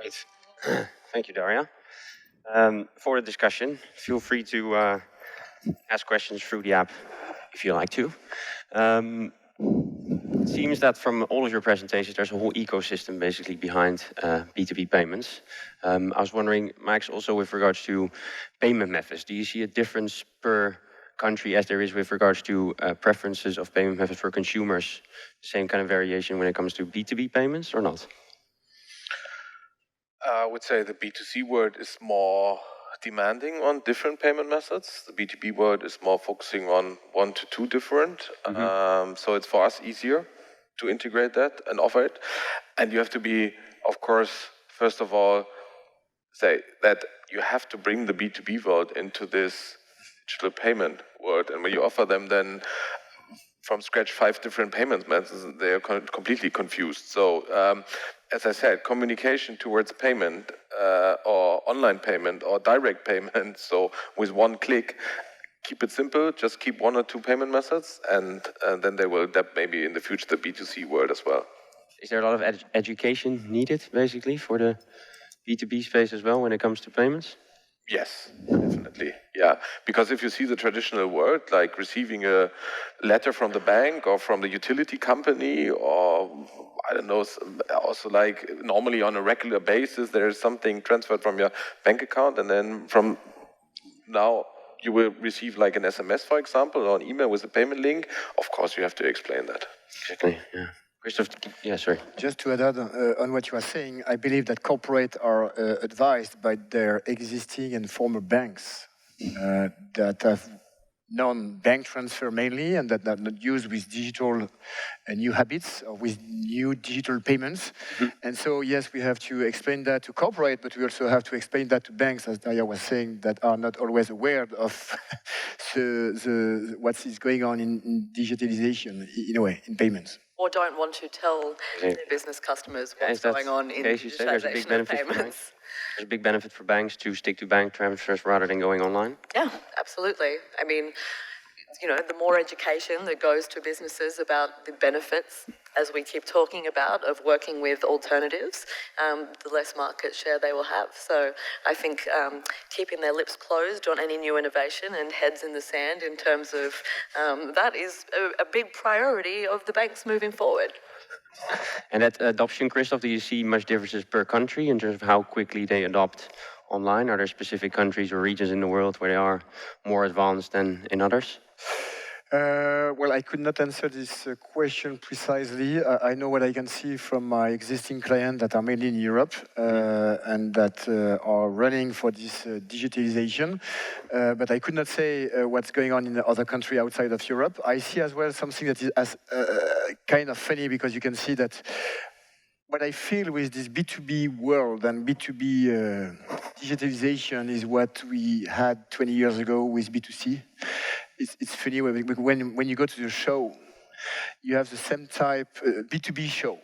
Right. Thank you, Daria. For the discussion, feel free to ask questions through the app if you like to. It seems that from all of your presentations, there's a whole ecosystem basically behind B2B payments. I was wondering, Max, also with regards to payment methods, do you see a difference per country as there is with regards to preferences of payment methods for consumers? Same kind of variation when it comes to B2B payments or not? I would say the B2C world is more demanding on different payment methods. The B2B world is more focusing on 1 to 2 different. So it's for us easier to integrate that and offer it. And you have to be, of course, first of all, say that you have to bring the B2B world into this digital payment world. And when you offer them then from scratch 5 different payment methods, they are completely confused. So as I said, communication towards payment or online payment or direct payment, so with one click, keep it simple, just keep 1 or 2 payment methods, and then they will adapt maybe in the future the B2C world as well. Is there a lot of education needed, basically, for the B2B space as well when it comes to payments? Yes, definitely. Yeah, because if you see the traditional world, like receiving a letter from the bank or from the utility company, or I don't know, also like normally on a regular basis, there is something transferred from your bank account, and then from now you will receive like an SMS, for example, or an email with a payment link. Of course, you have to explain that. Exactly. Yeah. Christoph, yeah, sorry. Just to add on what you are saying, I believe that corporates are advised by their existing and former banks that have non-bank transfer mainly and that are not used with digital new habits or with new digital payments. And so, yes, we have to explain that to corporate, but we also have to explain that to banks, as Daria was saying, that are not always aware of what is going on in digitalization, in a way, in payments. Or don't want to tell their business customers what's going on in digitization of payments. There's a big benefit for banks to stick to bank transfers rather than going online? Yeah, absolutely. I mean, you know, the more education that goes to businesses about the benefits, as we keep talking about, of working with alternatives, the less market share they will have. So I think keeping their lips closed on any new innovation and heads in the sand in terms of that is a big priority of the banks moving forward. And that adoption, Christoph, do you see much differences per country in terms of how quickly they adopt online? Are there specific countries or regions in the world where they are more advanced than in others? Well, I could not answer this question precisely. I know what I can see from my existing clients that are mainly in Europe and that are running for this digitalization. But I could not say what's going on in the other country outside of Europe. I see as well something that is kind of funny, because you can see that what I feel with this B2B world and B2B digitalization is what we had 20 years ago with B2C. It's funny, when you go to the show, you have the same type, B2B show.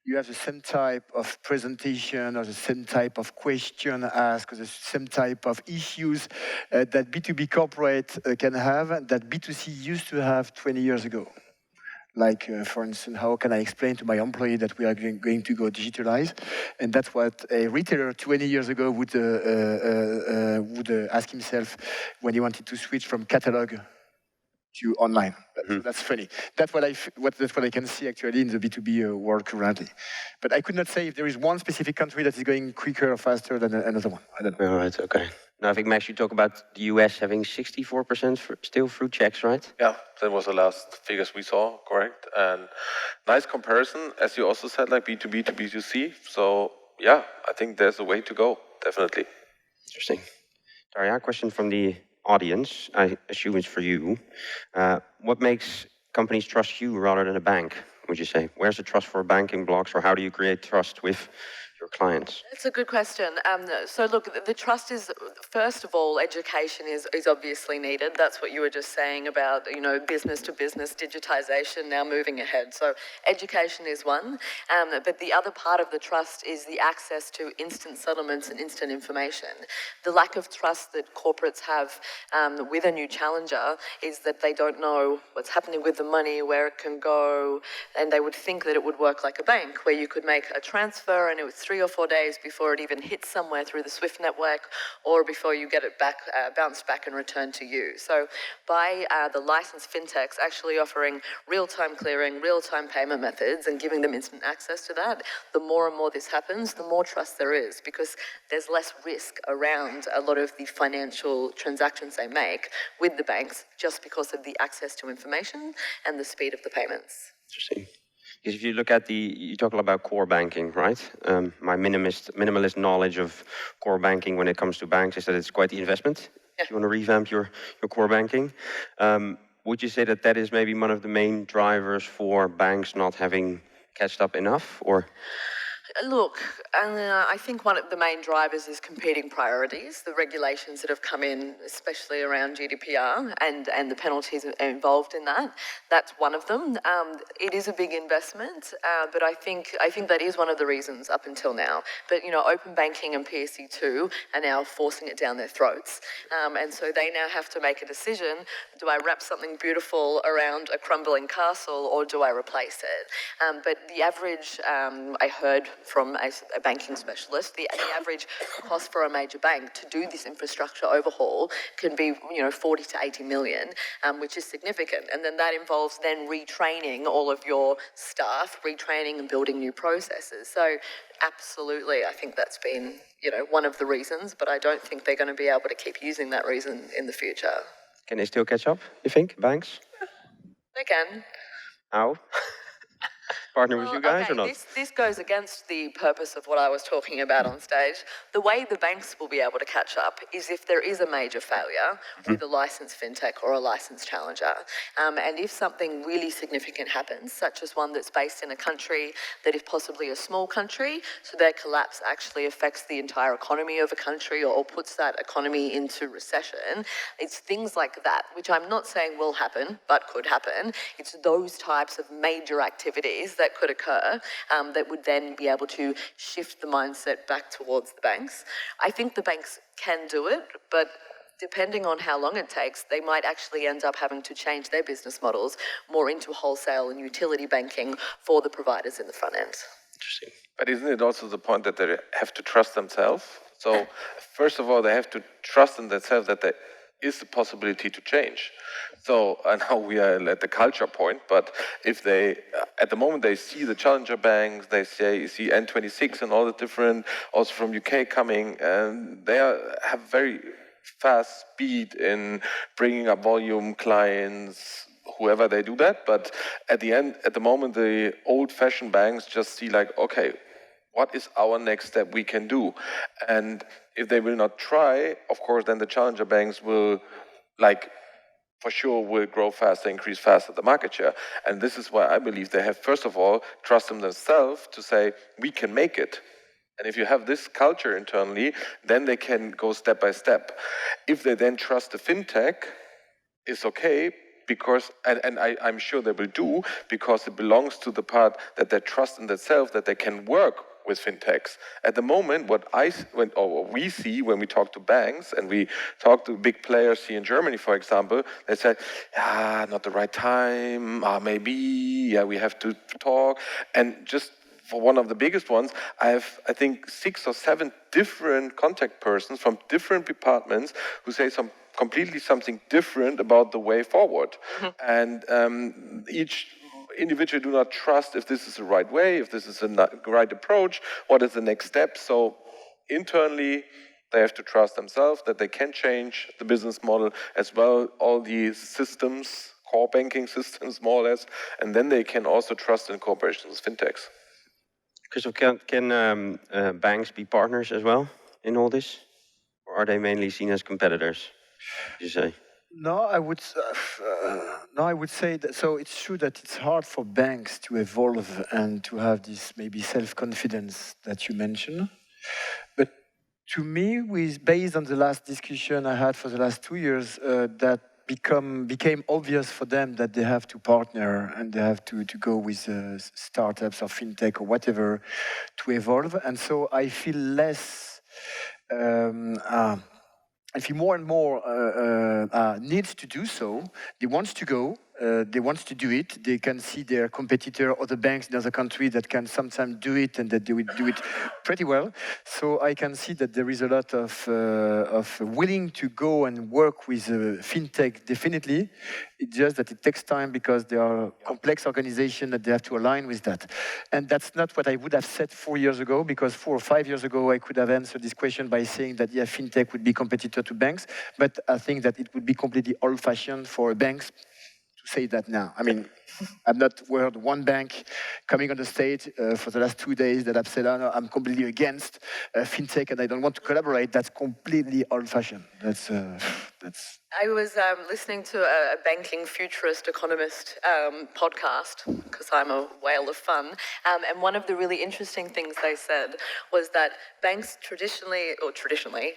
You have the same type of presentation or the same type of question asked or the same type of issues that B2B corporate can have that B2C used to have 20 years ago. Like, for instance, how can I explain to my employee that we are going to go digitalize? And that's what a retailer 20 years ago would ask himself when he wanted to switch from catalog to online. That's funny. That's what I can see actually in the B2B world currently. But I could not say if there is one specific country that is going quicker or faster than another one. I don't know. All right, okay. Now, I think, Max, you talk about the US having 64% still through checks, right? Yeah, that was the last figures we saw, correct. And nice comparison, as you also said, like B2B to B2C. So, yeah, I think there's a way to go, definitely. Interesting. Daria, question from the audience. I assume it's for you. What makes companies trust you rather than a bank, would you say? Where's the trust for banking blocks, or how do you create trust with your clients? That's a good question. So look, the trust is, first of all, education is obviously needed. That's what you were just saying about, you know, business to business digitization now moving ahead. So education is one, but the other part of the trust is the access to instant settlements and instant information. The lack of trust that corporates have with a new challenger is that they don't know what's happening with the money, where it can go, and they would think that it would work like a bank, where you could make a transfer and it was 3 3 or 4 days before it even hits somewhere through the SWIFT network or before you get it back, bounced back and returned to you. So by the licensed fintechs actually offering real-time clearing, real-time payment methods and giving them instant access to that, the more and more this happens, the more trust there is, because there's less risk around a lot of the financial transactions they make with the banks just because of the access to information and the speed of the payments. Interesting. Because if you look at you talk a lot about core banking, right? My minimalist knowledge of core banking when it comes to banks is that it's quite the investment. Yeah. If you want to revamp your core banking. Would you say that that is maybe one of the main drivers for banks not having catched up enough, or? Look, I think one of the main drivers is competing priorities, the regulations that have come in, especially around GDPR and the penalties involved in that. That's one of them. It is a big investment, but I think that is one of the reasons up until now. But, you know, open banking and PSD2 are now forcing it down their throats. And so they now have to make a decision. Do I wrap something beautiful around a crumbling castle or do I replace it? But the average, I heard from a banking specialist, the average cost for a major bank to do this infrastructure overhaul can be, you know, 40 to 80 million, which is significant. And then that involves then retraining all of your staff, retraining and building new processes. So absolutely, I think that's been, you know, one of the reasons, but I don't think they're going to be able to keep using that reason in the future. Can they still catch up, you think, banks? They can. How? Partner with you guys or not? This goes against the purpose of what I was talking about on stage. The way the banks will be able to catch up is if there is a major failure with a licensed fintech or a licensed challenger. And if something really significant happens, such as one that's based in a country that is possibly a small country, so their collapse actually affects the entire economy of a country or puts that economy into recession, it's things like that, which I'm not saying will happen, but could happen. It's those types of major activities that could occur that would then be able to shift the mindset back towards the banks. I think the banks can do it, but depending on how long it takes, they might actually end up having to change their business models more into wholesale and utility banking for the providers in the front end. Interesting. But isn't it also the point that they have to trust themselves? So first of all, they have to trust in themselves that there is the possibility to change. So now we are at the culture point, but if they, at the moment they see the challenger banks, they see N26 and all the different, also from UK coming, and they have very fast speed in bringing up volume clients, whoever they do that. But at the moment, the old-fashioned banks just see like, okay, what is our next step we can do? And if they will not try, of course, then the challenger banks will, like, for sure will grow faster, increase faster the market share. And this is why I believe they have, first of all, trust in themselves to say, we can make it. And if you have this culture internally, then they can go step by step. If they then trust the fintech, it's okay, because, and I'm sure they will do, because it belongs to the part that they trust in themselves, that they can work with fintechs. At the moment, what we see when we talk to banks and we talk to big players here in Germany, for example, they say, not the right time, maybe, we have to talk. And just for one of the biggest ones, I have, I think, 6 or 7 different contact persons from different departments who say completely something different about the way forward. Mm-hmm. And each individual do not trust if this is the right way, if this is the right approach, what is the next step. So internally, they have to trust themselves that they can change the business model as well, all the systems, core banking systems more or less, and then they can also trust in cooperation with fintechs. Christoph, can banks be partners as well in all this? Or are they mainly seen as competitors, you say? No, I would say that. So it's true that it's hard for banks to evolve and to have this maybe self-confidence that you mentioned. But to me, based on the last discussion I had for the last 2 years, that became obvious for them that they have to partner and they have to go with startups or fintech or whatever to evolve. And so I feel less. I feel more and more needs to do so. They want to go. they want to do it. They can see their competitor, other banks in other countries that can sometimes do it and that they will do it pretty well. So I can see that there is a lot of willing to go and work with fintech, definitely. It's just that it takes time because there are complex organizations that they have to align with that. And that's not what I would have said 4 years ago, because 4 or 5 years ago, I could have answered this question by saying that, yeah, fintech would be competitor to banks, but I think that it would be completely old-fashioned for banks to say that now. I mean, I've not heard one bank coming on the stage for the last 2 days that have said, oh, no, I'm completely against fintech and I don't want to collaborate. That's completely old-fashioned. That's. I was listening to a banking futurist economist podcast, because I'm a whale of fun, and one of the really interesting things they said was that banks traditionally,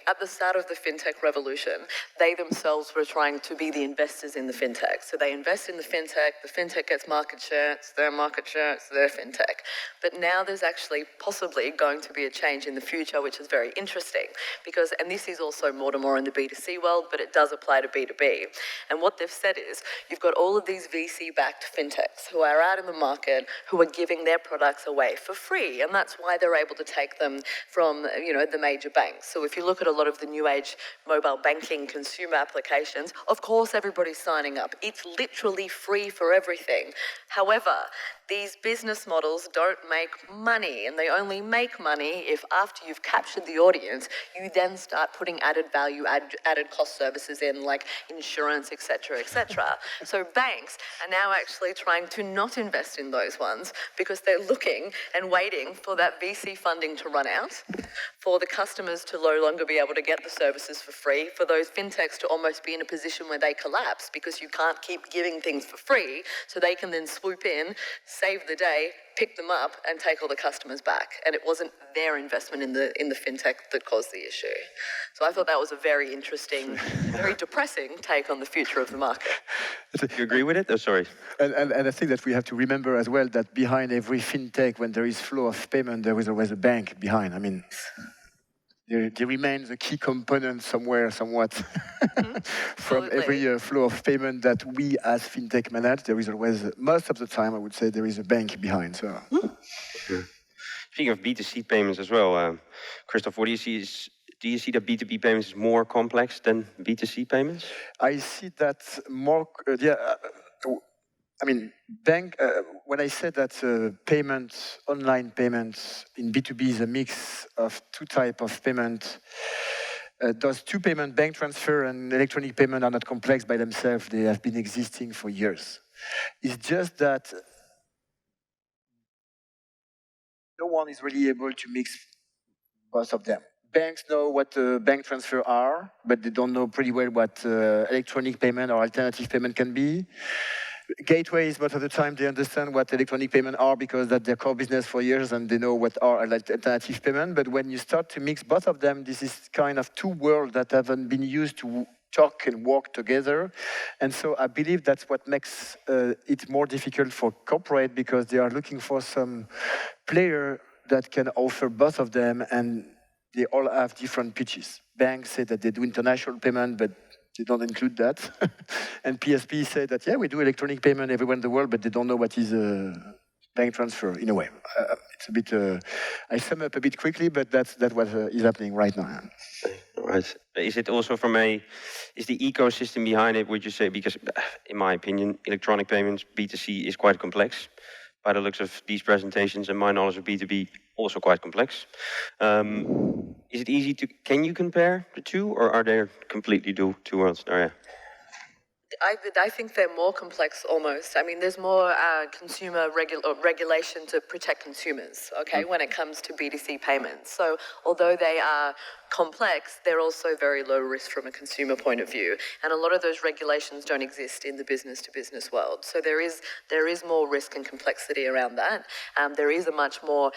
at the start of the fintech revolution, they themselves were trying to be the investors in the fintech. So they invest in the fintech gets market share, it's their market share, it's their fintech. But now there's actually possibly going to be a change in the future, which is very interesting, because, and this is also more in the B2C world, but it does apply to B2B. And what they've said is, you've got all of these VC-backed fintechs who are out in the market, who are giving their products away for free, and that's why they're able to take them from, the major banks. So if you look at a lot of the new age mobile banking consumer applications, of course everybody's signing up. It's literally free for everything. However, these business models don't make money, and they only make money if after you've captured the audience, you then start putting added value, added cost services in, like insurance, et cetera, So banks are now actually trying to not invest in those ones because they're looking and waiting for that VC funding to run out, for the customers to no longer be able to get the services for free, for those fintechs to almost be in a position where they collapse because you can't keep giving things for free, so they can then swoop in, save the day, pick them up, and take all the customers back. And it wasn't their investment in the fintech that caused the issue. So I thought that was a very interesting, very depressing take on the future of the market. You agree with it? Oh, sorry. And I think that we have to remember as well that behind every fintech, when there is flow of payment, there is always a bank behind. I mean, there remains a key component somewhere, somewhat, from every flow of payment that we as fintech manage. There is always, most of the time, I would say, there is a bank behind. So. Speaking of B2C payments as well, Christophe, what do you see? Do you see that B2B payments is more complex than B2C payments? I see that more. I mean, when I said that online payments in B2B is a mix of two types of payment, those two payments, bank transfer and electronic payment, are not complex by themselves. They have been existing for years. It's just that no one is really able to mix both of them. Banks know what bank transfer are, but they don't know pretty well what electronic payment or alternative payment can be. Gateways, most of the time, they understand what electronic payment are because that's their core business for years and they know what are alternative payment. But when you start to mix both of them, this is kind of two worlds that haven't been used to talk and work together. And so I believe that's what makes it more difficult for corporate, because they are looking for some player that can offer both of them, and they all have different pitches. Banks say that they do international payment, but they don't include that. And PSP say that, yeah, we do electronic payment everywhere in the world, but they don't know what is bank transfer, in a way. It's a bit, I sum up a bit quickly, but that's what is happening right now. Right. Is it also is the ecosystem behind it, would you say, because in my opinion, electronic payments, B2C, is quite complex. By the looks of these presentations and my knowledge of B2B, also quite complex. Is it easy can you compare the two, or are they completely two worlds? Oh, yeah. I think they're more complex almost. I mean, there's more consumer regulation to protect consumers, okay, when it comes to B2C payments. So although they are complex, they're also very low risk from a consumer point of view. And a lot of those regulations don't exist in the business-to-business world. So there is more risk and complexity around that. There is a much more,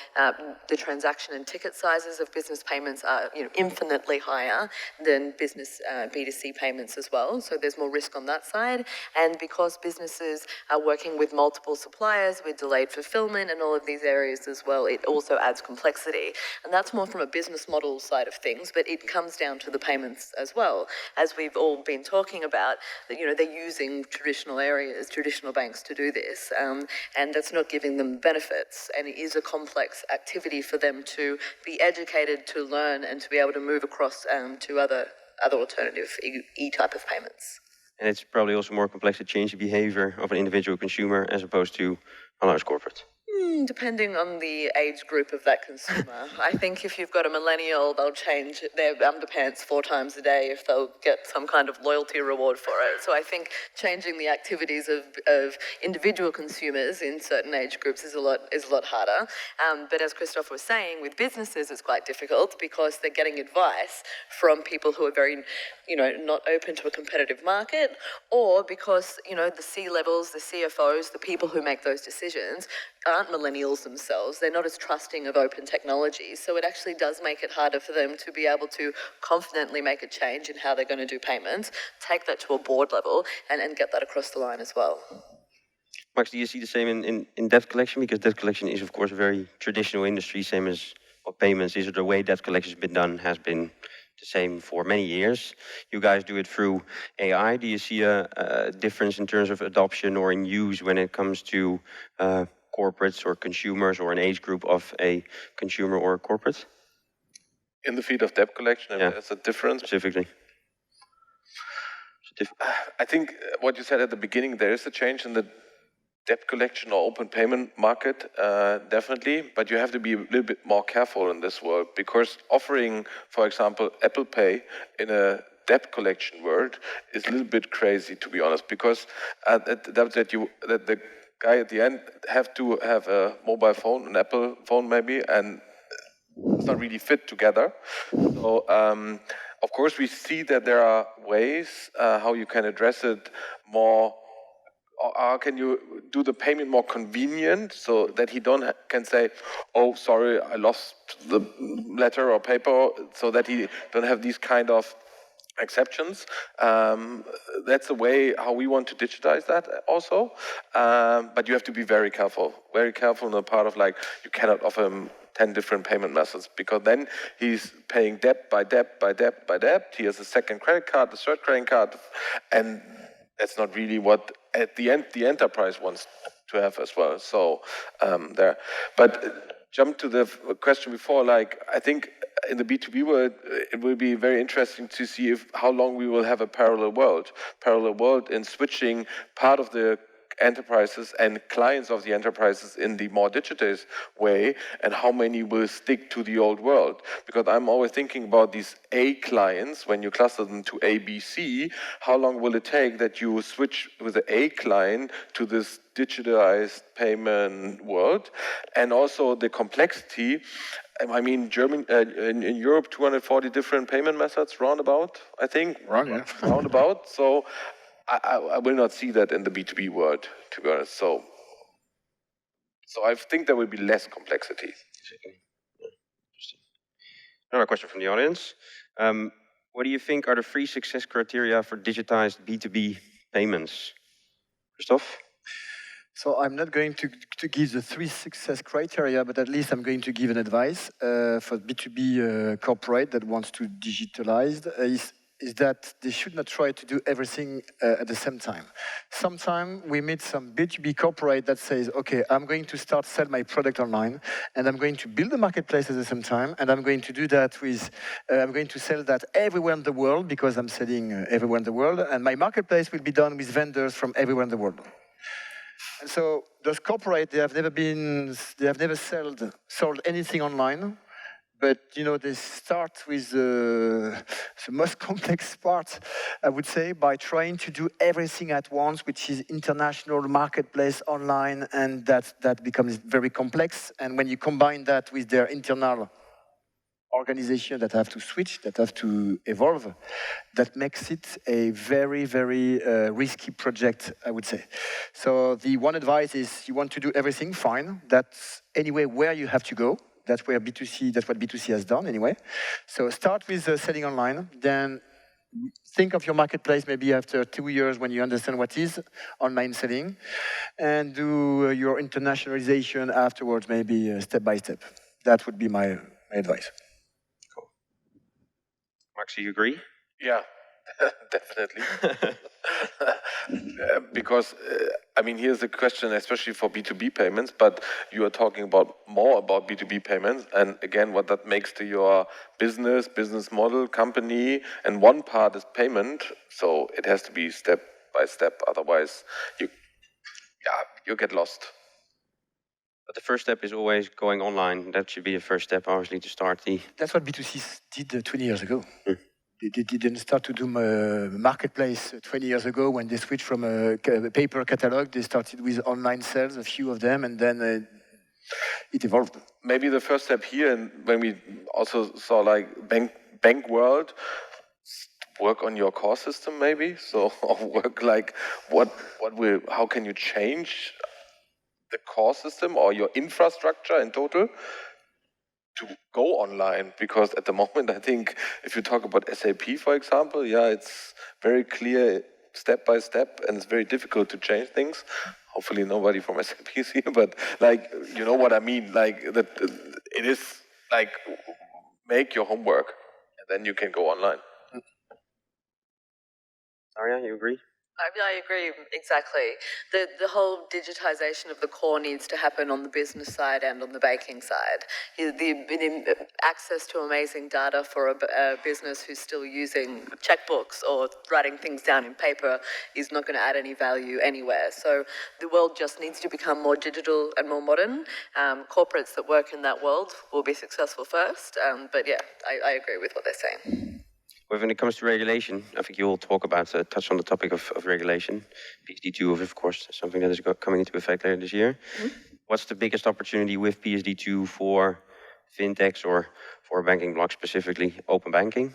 the transaction and ticket sizes of business payments are infinitely higher than business B2C payments as well. So there's more risk on that side. And because businesses are working with multiple suppliers with delayed fulfillment and all of these areas as well, it also adds complexity. And that's more from a business model side of things things, but it comes down to the payments as well. As we've all been talking about, that, you know, they're using traditional areas, traditional banks to do this, and that's not giving them benefits. And it is a complex activity for them to be educated, to learn, and to be able to move across to other alternative E-type of payments. And it's probably also more complex to change the behavior of an individual consumer as opposed to a large corporate. Depending on the age group of that consumer. I think if you've got a millennial, they'll change their underpants 4 times a day if they'll get some kind of loyalty reward for it. So I think changing the activities of individual consumers in certain age groups is a lot harder. But as Christoph was saying, with businesses it's quite difficult because they're getting advice from people who are very, you know, not open to a competitive market, or because, you know, the C-levels, the CFOs, the people who make those decisions aren't millennials themselves. They're not as trusting of open technology. So it actually does make it harder for them to be able to confidently make a change in how they're going to do payments, take that to a board level, and get that across the line as well. Max, do you see the same in debt collection? Because debt collection is, of course, a very traditional industry, same as what payments is. The way debt collection has been done has been the same for many years. You guys do it through AI. Do you see a difference in terms of adoption or in use when it comes to corporates or consumers or an age group of a consumer or a corporate? In the field of debt collection, Yeah. there's a difference. Specifically. I think what you said at the beginning, there is a change in the debt collection or open payment market, definitely, but you have to be a little bit more careful in this world, because offering, for example, Apple Pay in a debt collection world is a little bit crazy, to be honest, because that the guy at the end have to have a mobile phone, an Apple phone maybe, and it's not really fit together. So, of course, we see that there are ways how you can address it more. Or how can you do the payment more convenient so that he can say, oh, sorry, I lost the letter or paper, so that he don't have these kind of exceptions. That's the way how we want to digitize that also. But you have to be very careful in the part of, like, you cannot offer him 10 different payment methods, because then he's paying debt by debt by debt by debt. He has a second credit card, a third credit card, and that's not really what, at the end, the enterprise wants to have as well. So there. But jump to the question before, like, I think in the B2B world, it will be very interesting to see how long we will have a parallel world in switching part of the enterprises and clients of the enterprises in the more digitized way, and how many will stick to the old world. Because I'm always thinking about these A clients, when you cluster them to A, B, C, how long will it take that you switch with the A client to this digitalized payment world? And also the complexity. I mean, in Europe, 240 different payment methods, roundabout, I think. Roundabout. So I will not see that in the B2B world, to be honest. So I think there will be less complexity. Interesting. Another question from the audience. What do you think are the 3 success criteria for digitized B2B payments? Christoph? So I'm not going to give the 3 success criteria, but at least I'm going to give an advice for B2B corporate that wants to digitalize is that they should not try to do everything at the same time. Sometimes we meet some B2B corporate that says, okay, I'm going to start sell my product online, and I'm going to build a marketplace at the same time, and I'm going to do that with, I'm going to sell that everywhere in the world because I'm selling everywhere in the world, and my marketplace will be done with vendors from everywhere in the world. And so those corporate, they have never sold anything online. But, you know, they start with the most complex part, I would say, by trying to do everything at once, which is international marketplace online, and that becomes very complex. And when you combine that with their internal organization that have to switch, that have to evolve, that makes it a very, very risky project, I would say. So the one advice is you want to do everything, fine. That's anyway where you have to go. That's what B2C has done anyway. So start with selling online, then think of your marketplace maybe after 2 years when you understand what is online selling, and do your internationalization afterwards, maybe step by step. That would be my advice. Cool. Actually, you agree? Yeah, definitely. Because, I mean, here's the question, especially for B2B payments, but you are talking more about B2B payments, and again, what that makes to your business model, company, and one part is payment, so it has to be step by step, otherwise you get lost. But the first step is always going online. That should be the first step, obviously, to start the... That's what B2C did 20 years ago. They didn't start to do marketplace 20 years ago when they switched from a paper catalog. They started with online sales, a few of them, and then it evolved. Maybe the first step here, and when we also saw like bank world, work on your core system maybe. So work like how can you change the core system or your infrastructure in total to go online? Because at the moment, I think if you talk about SAP, for example, it's very clear step by step, and it's very difficult to change things. Hopefully nobody from SAP is here, but like, you know what I mean? Like that, it is like, make your homework, and then you can go online. Arja, you agree? I agree, exactly. The whole digitization of the core needs to happen on the business side and on the banking side. The access to amazing data for a business who's still using checkbooks or writing things down in paper is not going to add any value anywhere. So the world just needs to become more digital and more modern. Corporates that work in that world will be successful first. But yeah, I agree with what they're saying. When it comes to regulation, I think you will touch on the topic of regulation. PSD2 is, of course, something that is coming into effect later this year. Mm-hmm. What's the biggest opportunity with PSD2 for fintechs or for a banking block, specifically open banking?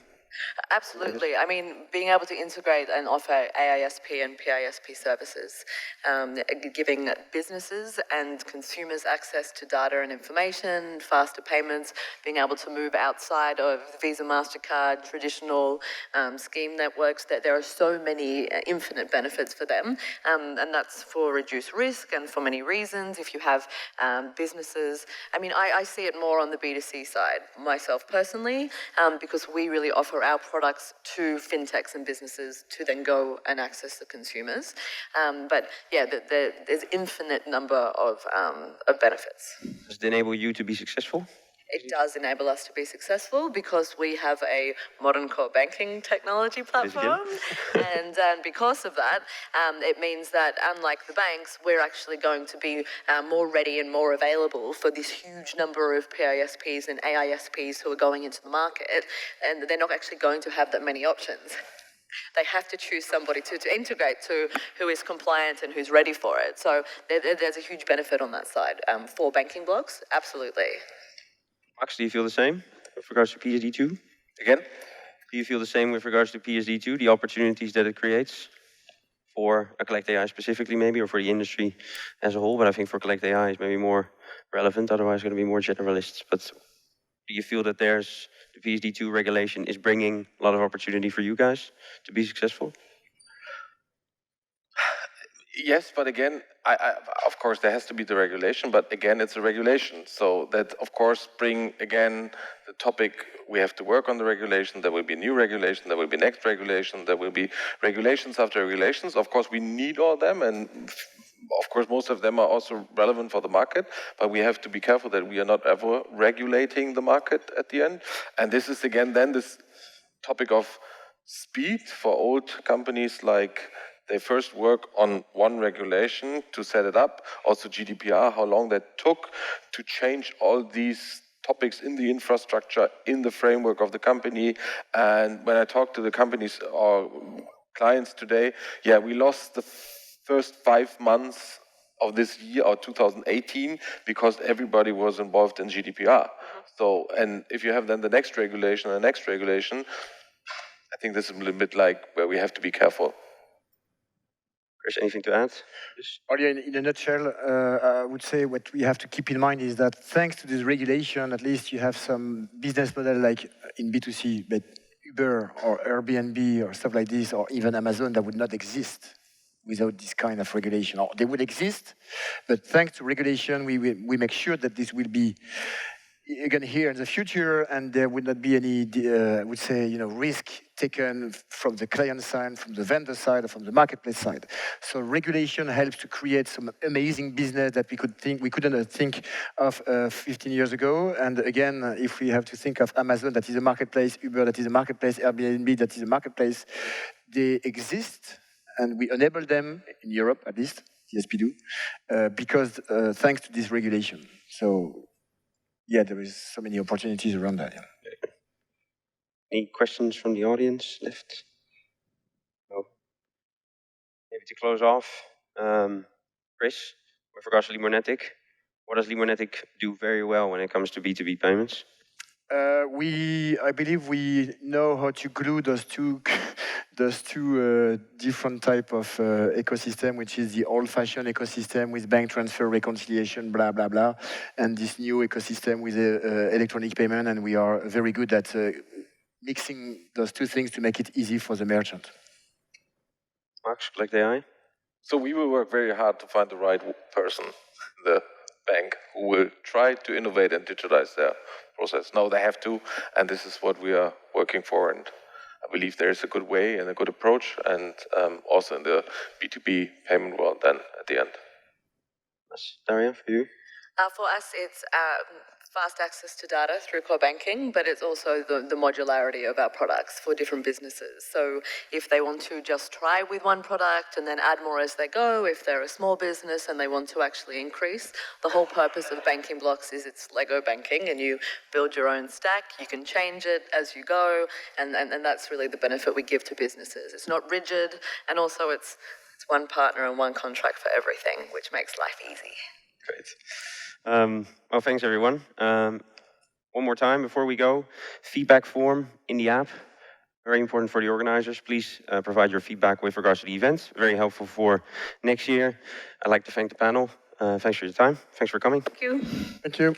Absolutely. I mean, being able to integrate and offer AISP and PISP services, giving businesses and consumers access to data and information, faster payments, being able to move outside of Visa, MasterCard, traditional scheme networks, that there are so many infinite benefits for them. And that's for reduced risk and for many reasons. If you have businesses, I mean, I see it more on the B2C side, myself personally, because we really offer our products to fintechs and businesses to then go and access the consumers. But yeah, there's infinite number of benefits. Does it enable you to be successful? It does enable us to be successful because we have a modern core banking technology platform. And because of that, it means that unlike the banks, we're actually going to be more ready and more available for this huge number of PISPs and AISPs who are going into the market. And they're not actually going to have that many options. They have to choose somebody to integrate to who is compliant and who's ready for it. So there's a huge benefit on that side. For banking blocks, absolutely. Max, do you feel the same with regards to PSD2? Again? Do you feel the same with regards to PSD2, the opportunities that it creates for a Collect AI specifically maybe, or for the industry as a whole? But I think for Collect AI is maybe more relevant, otherwise it's going to be more generalists. But do you feel that the PSD2 regulation is bringing a lot of opportunity for you guys to be successful? Yes, but again, of course, there has to be the regulation, but again, it's a regulation. So that, of course, bring, again, the topic, we have to work on the regulation, there will be new regulation, there will be next regulation, there will be regulations after regulations. Of course, we need all of them, and of course, most of them are also relevant for the market, but we have to be careful that we are not ever regulating the market at the end. And this is, again, then this topic of speed for old companies like they first work on one regulation to set it up, also GDPR, how long that took to change all these topics in the infrastructure, in the framework of the company. And when I talk to the companies or clients today, we lost the first 5 months of this year, or 2018, because everybody was involved in GDPR. So, and if you have then the next regulation, I think this is a little bit like where we have to be careful. Chris, anything to add? In a nutshell, I would say what we have to keep in mind is that thanks to this regulation, at least you have some business model like in B2C, but Uber or Airbnb or stuff like this, or even Amazon, that would not exist without this kind of regulation. Or they would exist, but thanks to regulation, we make sure that this will be again here in the future, and there would not be any, I would say, risk taken from the client side, from the vendor side, or from the marketplace side. So regulation helps to create some amazing business that we couldn't think of 15 years ago. And again, if we have to think of Amazon, that is a marketplace, Uber, that is a marketplace, Airbnb, that is a marketplace, they exist, and we enable them in Europe, at least, yes, we do, because thanks to this regulation. So, yeah, there is so many opportunities around that. Yeah. Any questions from the audience left? No. Maybe to close off, Chris, with regards to Limonetic, what does Limonetic do very well when it comes to B2B payments? I believe we know how to glue those two different type of ecosystem, which is the old-fashioned ecosystem with bank transfer, reconciliation, blah, blah, blah, and this new ecosystem with electronic payment, and we are very good at mixing those two things to make it easy for the merchant. Max, Collect AI? So we will work very hard to find the right person, the bank, who will try to innovate and digitize their process. No, they have to, and this is what we are working for. And I believe there is a good way and a good approach, and also in the B2B payment world then at the end. Yes. Daria, for you? For us, it's fast access to data through core banking, but it's also the modularity of our products for different businesses. So if they want to just try with one product and then add more as they go, if they're a small business and they want to actually increase, the whole purpose of banking blocks is it's Lego banking, and you build your own stack, you can change it as you go, and that's really the benefit we give to businesses. It's not rigid, and also it's one partner and one contract for everything, which makes life easy. Great. Well, thanks everyone. One more time before we go, feedback form in the app, very important for the organizers. Please provide your feedback with regards to the event. Very helpful for next year. I'd like to thank the panel. Thanks for your time. Thanks for coming. Thank you. Thank you.